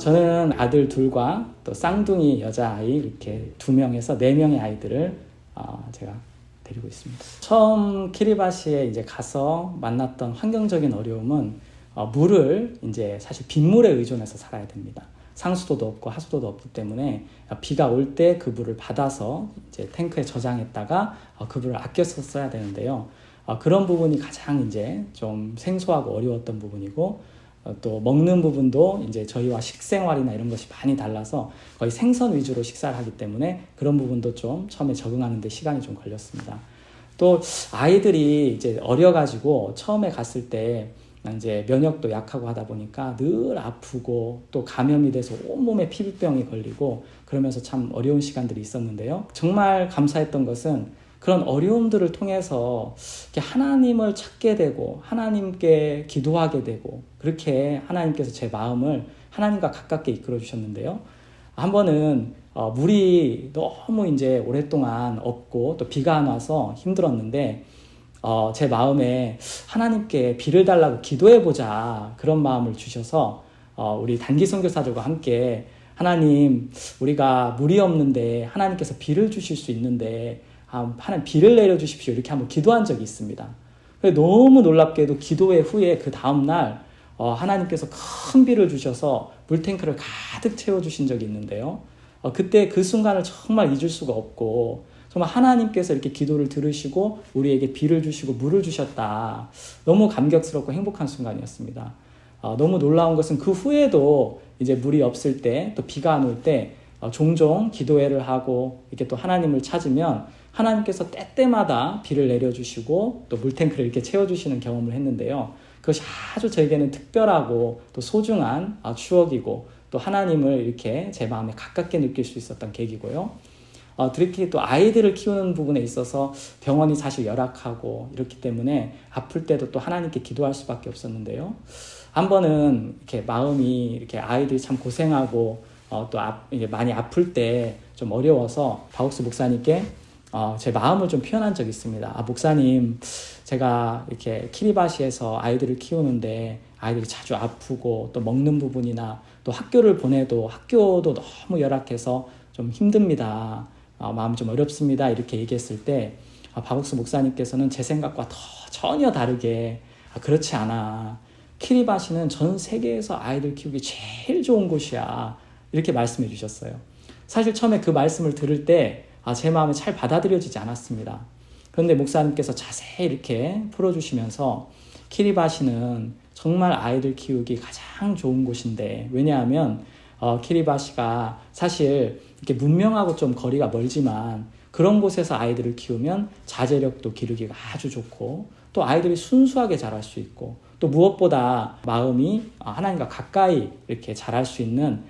저는 아들 둘과 또 쌍둥이 여자아이 이렇게 2명에서 4명의 아이들을 제가 데리고 있습니다. 처음 키리바시에 이제 가서 만났던 환경적인 어려움은 물을 이제 사실 빗물에 의존해서 살아야 됩니다. 상수도도 없고 하수도도 없기 때문에 비가 올 때 그 물을 받아서 이제 탱크에 저장했다가 그 물을 아껴서 써야 되는데요. 그런 부분이 가장 이제 좀 생소하고 어려웠던 부분이고, 또 먹는 부분도 이제 저희와 식생활이나 이런 것이 많이 달라서 거의 생선 위주로 식사를 하기 때문에 그런 부분도 좀 처음에 적응하는 데 시간이 좀 걸렸습니다. 또 아이들이 이제 어려가지고 처음에 갔을 때 이제 면역도 약하고 하다 보니까 늘 아프고 또 감염이 돼서 온몸에 피부병이 걸리고 그러면서 참 어려운 시간들이 있었는데요. 정말 감사했던 것은 그런 어려움들을 통해서 하나님을 찾게 되고 하나님께 기도하게 되고, 그렇게 하나님께서 제 마음을 하나님과 가깝게 이끌어 주셨는데요. 한 번은 물이 너무 이제 오랫동안 없고 또 비가 안 와서 힘들었는데 제 마음에 하나님께 비를 달라고 기도해보자, 그런 마음을 주셔서 우리 단기 선교사들과 함께 하나님, 우리가 물이 없는데 하나님께서 비를 주실 수 있는데 하나님 비를 내려주십시오, 이렇게 한번 기도한 적이 있습니다. 너무 놀랍게도 기도의 후에 그 다음날 하나님께서 큰 비를 주셔서 물탱크를 가득 채워주신 적이 있는데요. 그때 그 순간을 정말 잊을 수가 없고, 정말 하나님께서 이렇게 기도를 들으시고 우리에게 비를 주시고 물을 주셨다, 너무 감격스럽고 행복한 순간이었습니다. 너무 놀라운 것은 그 후에도 이제 물이 없을 때, 또 비가 안 올 때 종종 기도회를 하고 이렇게 또 하나님을 찾으면 하나님께서 때때마다 비를 내려주시고 또 물탱크를 이렇게 채워주시는 경험을 했는데요. 그것이 아주 저에게는 특별하고 또 소중한 추억이고, 또 하나님을 이렇게 제 마음에 가깝게 느낄 수 있었던 계기고요. 특히 또 아이들을 키우는 부분에 있어서 병원이 사실 열악하고 이렇기 때문에 아플 때도 또 하나님께 기도할 수밖에 없었는데요. 한 번은 이렇게 마음이 이렇게 아이들이 참 고생하고 또 이제 많이 아플 때 좀 어려워서 박옥수 목사님께 제 마음을 좀 표현한 적이 있습니다. 목사님, 제가 이렇게 키리바시에서 아이들을 키우는데 아이들이 자주 아프고 또 먹는 부분이나 또 학교를 보내도 학교도 너무 열악해서 좀 힘듭니다. 마음이 좀 어렵습니다. 이렇게 얘기했을 때 박옥수 목사님께서는 제 생각과 전혀 다르게 그렇지 않아, 키리바시는 전 세계에서 아이들 키우기 제일 좋은 곳이야, 이렇게 말씀해 주셨어요. 사실 처음에 그 말씀을 들을 때 제 마음에 잘 받아들여지지 않았습니다. 그런데 목사님께서 자세히 이렇게 풀어주시면서 키리바시는 정말 아이들 키우기 가장 좋은 곳인데, 왜냐하면 키리바시가 사실 이렇게 문명하고 좀 거리가 멀지만 그런 곳에서 아이들을 키우면 자제력도 기르기가 아주 좋고 또 아이들이 순수하게 자랄 수 있고, 또 무엇보다 마음이 하나님과 가까이 이렇게 자랄 수 있는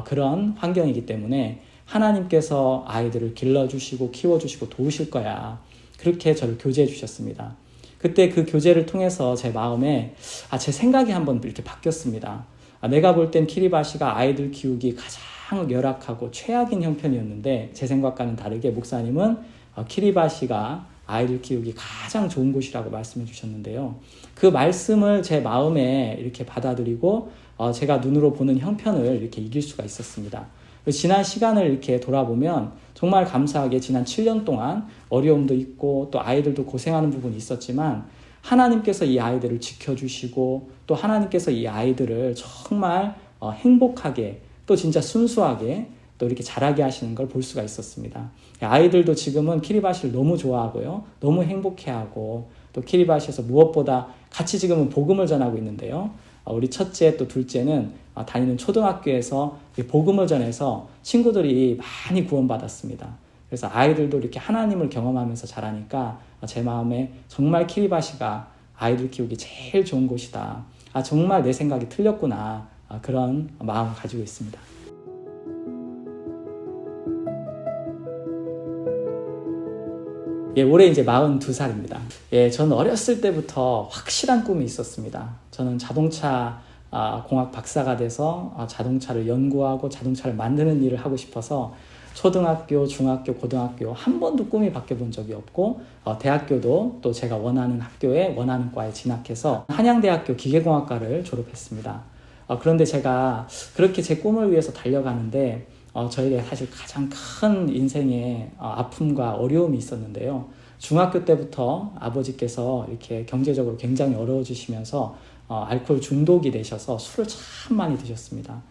그런 환경이기 때문에 하나님께서 아이들을 길러주시고 키워주시고 도우실 거야, 그렇게 저를 교제해 주셨습니다. 그때 그 교제를 통해서 제 마음에 제 생각이 한번 이렇게 바뀌었습니다. 내가 볼 땐 키리바시가 아이들 키우기 가장 열악하고 최악인 형편이었는데 제 생각과는 다르게 목사님은 키리바시가 아이들 키우기 가장 좋은 곳이라고 말씀해 주셨는데요. 그 말씀을 제 마음에 이렇게 받아들이고 제가 눈으로 보는 형편을 이렇게 이길 수가 있었습니다. 지난 시간을 이렇게 돌아보면 정말 감사하게 지난 7년 동안 어려움도 있고 또 아이들도 고생하는 부분이 있었지만 하나님께서 이 아이들을 지켜주시고 또 하나님께서 이 아이들을 정말 행복하게 또 진짜 순수하게 또 이렇게 자라게 하시는 걸 볼 수가 있었습니다. 아이들도 지금은 키리바시를 너무 좋아하고요, 너무 행복해하고 또 키리바시에서 무엇보다 같이 지금은 복음을 전하고 있는데요. 우리 첫째 또 둘째는 다니는 초등학교에서 복음을 전해서 친구들이 많이 구원받았습니다. 그래서 아이들도 이렇게 하나님을 경험하면서 자라니까 제 마음에 정말 키리바시가 아이들 키우기 제일 좋은 곳이다, 정말 내 생각이 틀렸구나, 그런 마음을 가지고 있습니다. 올해 이제 42살입니다. 저는 어렸을 때부터 확실한 꿈이 있었습니다. 저는 자동차 공학 박사가 돼서 자동차를 연구하고 자동차를 만드는 일을 하고 싶어서 초등학교, 중학교, 고등학교 한 번도 꿈이 바뀌어 본 적이 없고 대학교도 또 제가 원하는 학교에 원하는 과에 진학해서 한양대학교 기계공학과를 졸업했습니다. 그런데 제가 그렇게 제 꿈을 위해서 달려가는데 저에게 사실 가장 큰 인생의 아픔과 어려움이 있었는데요. 중학교 때부터 아버지께서 이렇게 경제적으로 굉장히 어려워지시면서 알코올 중독이 되셔서 술을 참 많이 드셨습니다.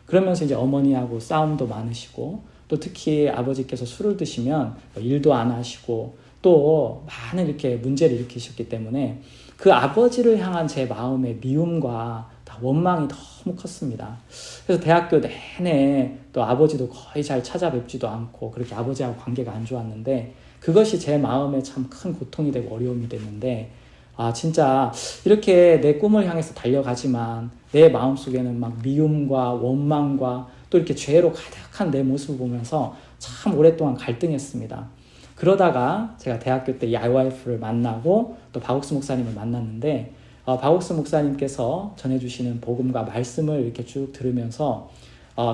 그러면서 이제 어머니하고 싸움도 많으시고 또 특히 아버지께서 술을 드시면 일도 안 하시고 또 많은 이렇게 문제를 일으키셨기 때문에 그 아버지를 향한 제 마음의 미움과 다 원망이 너무 컸습니다. 그래서 대학교 내내 또 아버지도 거의 잘 찾아뵙지도 않고 그렇게 아버지하고 관계가 안 좋았는데 그것이 제 마음에 참 큰 고통이 되고 어려움이 됐는데 진짜 이렇게 내 꿈을 향해서 달려가지만 내 마음속에는 막 미움과 원망과 또 이렇게 죄로 가득한 내 모습을 보면서 참 오랫동안 갈등했습니다. 그러다가 제가 대학교 때 이 IYF를 만나고 또 박옥수 목사님을 만났는데 박옥수 목사님께서 전해주시는 복음과 말씀을 이렇게 쭉 들으면서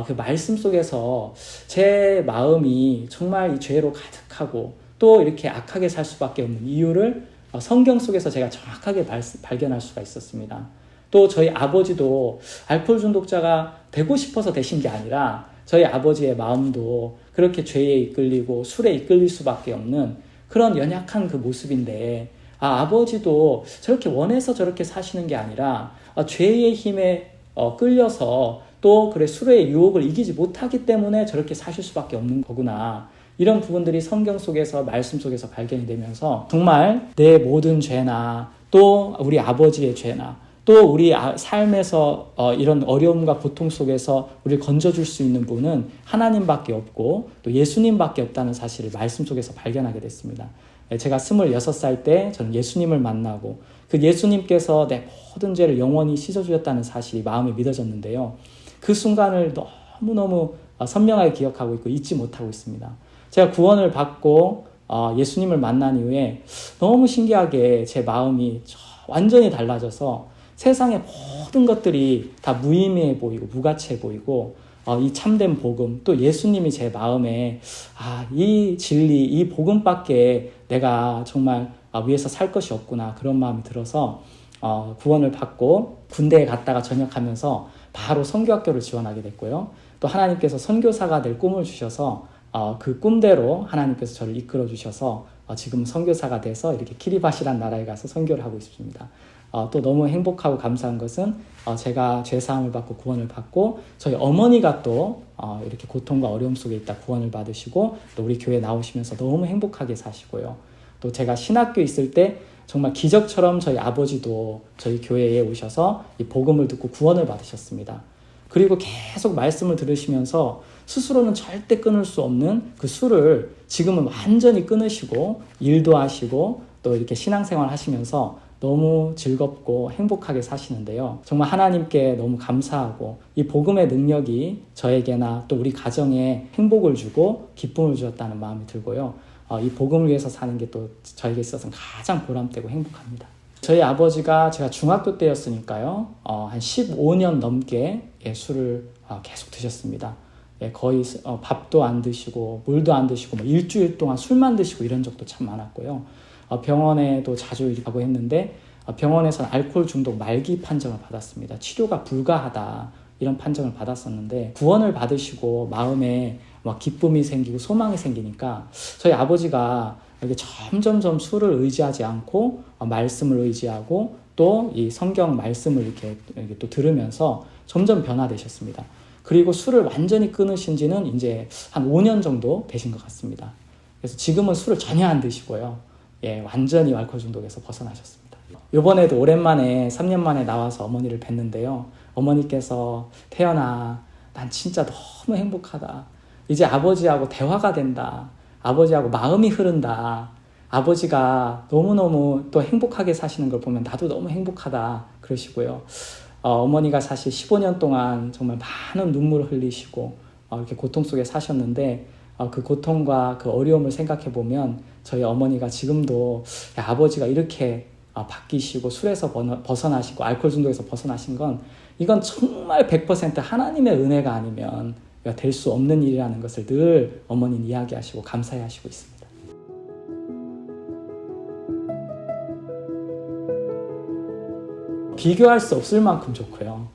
그 말씀 속에서 제 마음이 정말 이 죄로 가득하고 또 이렇게 악하게 살 수밖에 없는 이유를 성경 속에서 제가 정확하게 발견할 수가 있었습니다. 또 저희 아버지도 알코올 중독자가 되고 싶어서 되신 게 아니라 저희 아버지의 마음도 그렇게 죄에 이끌리고 술에 이끌릴 수밖에 없는 그런 연약한 그 모습인데 아버지도 저렇게 원해서 저렇게 사시는 게 아니라 죄의 힘에 끌려서 또 그래 술의 유혹을 이기지 못하기 때문에 저렇게 사실 수밖에 없는 거구나. 이런 부분들이 성경 속에서 말씀 속에서 발견이 되면서 정말 내 모든 죄나 또 우리 아버지의 죄나 또 우리 삶에서 이런 어려움과 고통 속에서 우리를 건져줄 수 있는 분은 하나님밖에 없고 또 예수님밖에 없다는 사실을 말씀 속에서 발견하게 됐습니다. 제가 26살 때 저는 예수님을 만나고 그 예수님께서 내 모든 죄를 영원히 씻어주셨다는 사실이 마음에 믿어졌는데요. 그 순간을 너무너무 선명하게 기억하고 있고 잊지 못하고 있습니다. 제가 구원을 받고 예수님을 만난 이후에 너무 신기하게 제 마음이 완전히 달라져서 세상의 모든 것들이 다 무의미해 보이고 무가치해 보이고 이 참된 복음 또 예수님이 제 마음에 이 진리 이 복음밖에 내가 정말 위해서 살 것이 없구나 그런 마음이 들어서 구원을 받고 군대에 갔다가 전역하면서 바로 선교학교를 지원하게 됐고요. 또 하나님께서 선교사가 될 꿈을 주셔서 그 꿈대로 하나님께서 저를 이끌어 주셔서 지금 선교사가 돼서 이렇게 키리바시란 나라에 가서 선교를 하고 있습니다. 또 너무 행복하고 감사한 것은 제가 죄사함을 받고 구원을 받고 저희 어머니가 또 이렇게 고통과 어려움 속에 있다 구원을 받으시고 또 우리 교회에 나오시면서 너무 행복하게 사시고요. 또 제가 신학교에 있을 때 정말 기적처럼 저희 아버지도 저희 교회에 오셔서 이 복음을 듣고 구원을 받으셨습니다. 그리고 계속 말씀을 들으시면서 스스로는 절대 끊을 수 없는 그 술을 지금은 완전히 끊으시고 일도 하시고 또 이렇게 신앙생활 하시면서 너무 즐겁고 행복하게 사시는데요. 정말 하나님께 너무 감사하고 이 복음의 능력이 저에게나 또 우리 가정에 행복을 주고 기쁨을 주었다는 마음이 들고요. 이 복음을 위해서 사는 게 또 저에게 있어서는 가장 보람되고 행복합니다. 저희 아버지가 제가 중학교 때였으니까요. 한 15년 넘게 술을 계속 드셨습니다. 거의 밥도 안 드시고 물도 안 드시고 뭐 일주일 동안 술만 드시고 이런 적도 참 많았고요. 병원에도 자주 가고 했는데 병원에서는 알코올 중독 말기 판정을 받았습니다. 치료가 불가하다 이런 판정을 받았었는데 구원을 받으시고 마음에 막 기쁨이 생기고 소망이 생기니까 저희 아버지가 이렇게 점점점 술을 의지하지 않고 말씀을 의지하고 또 이 성경 말씀을 이렇게 또 들으면서 점점 변화되셨습니다. 그리고 술을 완전히 끊으신 지는 이제 한 5년 정도 되신 것 같습니다. 그래서 지금은 술을 전혀 안 드시고요. 완전히 알코올 중독에서 벗어나셨습니다. 이번에도 오랜만에 3년 만에 나와서 어머니를 뵀는데요. 어머니께서 태연아, 난 진짜 너무 행복하다. 이제 아버지하고 대화가 된다. 아버지하고 마음이 흐른다. 아버지가 너무너무 또 행복하게 사시는 걸 보면 나도 너무 행복하다. 그러시고요. 어머니가 사실 15년 동안 정말 많은 눈물을 흘리시고 이렇게 고통 속에 사셨는데 그 고통과 그 어려움을 생각해 보면 저희 어머니가 지금도 아버지가 이렇게 바뀌시고 술에서 벗어나시고 알코올 중독에서 벗어나신 건 이건 정말 100% 하나님의 은혜가 아니면 될 수 없는 일이라는 것을 늘 어머니는 이야기하시고 감사해 하시고 있습니다. 비교할 수 없을 만큼 좋고요.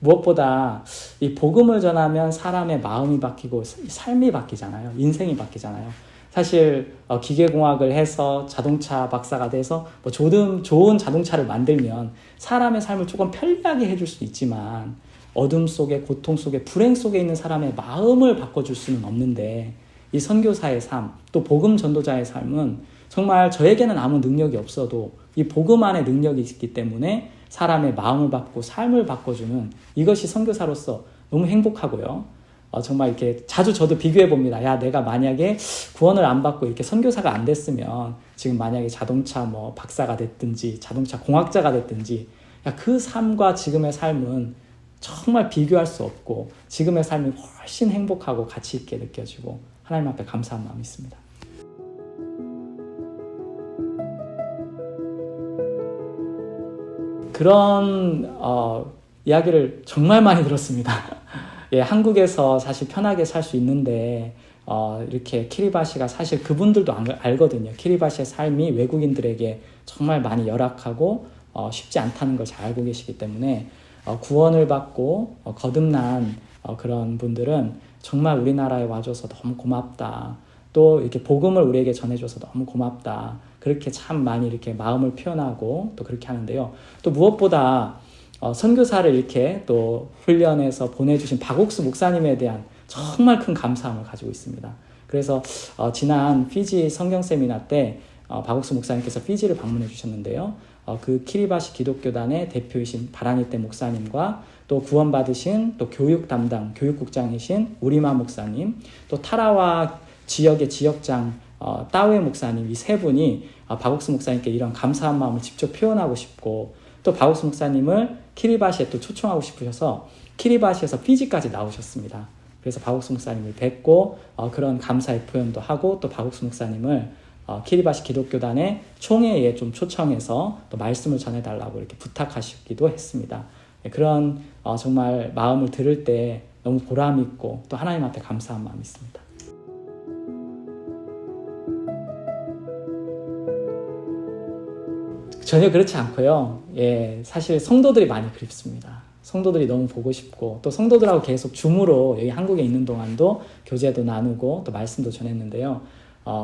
무엇보다 이 복음을 전하면 사람의 마음이 바뀌고 삶이 바뀌잖아요. 인생이 바뀌잖아요. 사실 기계공학을 해서 자동차 박사가 돼서 뭐 좋은 자동차를 만들면 사람의 삶을 조금 편리하게 해줄 수 있지만 어둠 속에, 고통 속에, 불행 속에 있는 사람의 마음을 바꿔줄 수는 없는데, 이 선교사의 삶, 또 복음 전도자의 삶은 정말 저에게는 아무 능력이 없어도 이 복음 안에 능력이 있기 때문에 사람의 마음을 바꾸고 삶을 바꿔주는, 이것이 선교사로서 너무 행복하고요. 정말 이렇게 자주 저도 비교해 봅니다. 야, 내가 만약에 구원을 안 받고 이렇게 선교사가 안 됐으면 지금 만약에 자동차 박사가 됐든지 자동차 공학자가 됐든지, 야, 그 삶과 지금의 삶은 정말 비교할 수 없고 지금의 삶이 훨씬 행복하고 가치 있게 느껴지고 하나님 앞에 감사한 마음이 있습니다. 그런 이야기를 정말 많이 들었습니다. 예, 한국에서 사실 편하게 살 수 있는데 이렇게 키리바시가, 사실 그분들도 알거든요. 키리바시의 삶이 외국인들에게 정말 많이 열악하고 쉽지 않다는 걸 잘 알고 계시기 때문에 구원을 받고 거듭난 그런 분들은 정말 우리나라에 와줘서 너무 고맙다. 또 이렇게 복음을 우리에게 전해줘서 너무 고맙다. 그렇게 참 많이 이렇게 마음을 표현하고 또 그렇게 하는데요. 또 무엇보다 선교사를 이렇게 또 훈련해서 보내주신 박옥수 목사님에 대한 정말 큰 감사함을 가지고 있습니다. 그래서 지난 피지 성경 세미나 때 박옥수 목사님께서 피지를 방문해 주셨는데요. 그 키리바시 기독교단의 대표이신 바라니떼 목사님과 또 구원받으신 또 교육 담당 교육국장이신 우리마 목사님, 또 타라와 지역의 지역장 따웨 목사님, 이 세 분이 박옥수 목사님께 이런 감사한 마음을 직접 표현하고 싶고, 또 박옥수 목사님을 키리바시에 또 초청하고 싶으셔서 키리바시에서 피지까지 나오셨습니다. 그래서 박옥수 목사님을 뵙고 그런 감사의 표현도 하고, 또 박옥수 목사님을 키리바시 기독교단의 총회에 좀 초청해서 또 말씀을 전해달라고 이렇게 부탁하시기도 했습니다. 그런 정말 마음을 들을 때 너무 보람 있고 또 하나님 앞에 감사한 마음이 있습니다. 전혀 그렇지 않고요. 예, 사실 성도들이 많이 그립습니다. 성도들이 너무 보고 싶고, 또 성도들하고 계속 줌으로 여기 한국에 있는 동안도 교제도 나누고 또 말씀도 전했는데요.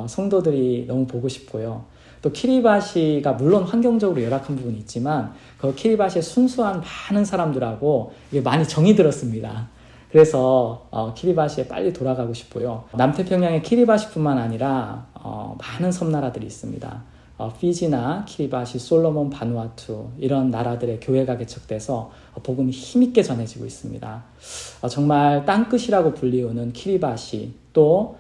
성도들이 너무 보고 싶고요. 또 키리바시가 물론 환경적으로 열악한 부분이 있지만 그 키리바시의 순수한 많은 사람들하고 이게 많이 정이 들었습니다. 그래서 키리바시에 빨리 돌아가고 싶고요. 남태평양의 키리바시뿐만 아니라 많은 섬나라들이 있습니다. 피지나 키리바시, 솔로몬, 바누아투, 이런 나라들의 교회가 개척돼서 복음이 힘있게 전해지고 있습니다. 정말 땅끝이라고 불리우는 키리바시, 또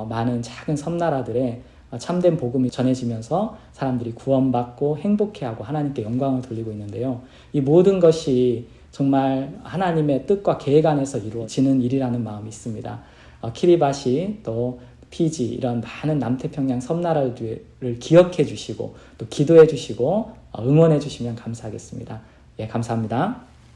많은 작은 섬나라들의 참된 복음이 전해지면서 사람들이 구원받고 행복해하고 하나님께 영광을 돌리고 있는데요. 이 모든 것이 정말 하나님의 뜻과 계획 안에서 이루어지는 일이라는 마음이 있습니다. 키리바시, 또 피지, 이런 많은 남태평양 섬나라들을 기억해 주시고 또 기도해 주시고 응원해 주시면 감사하겠습니다. 예, 감사합니다.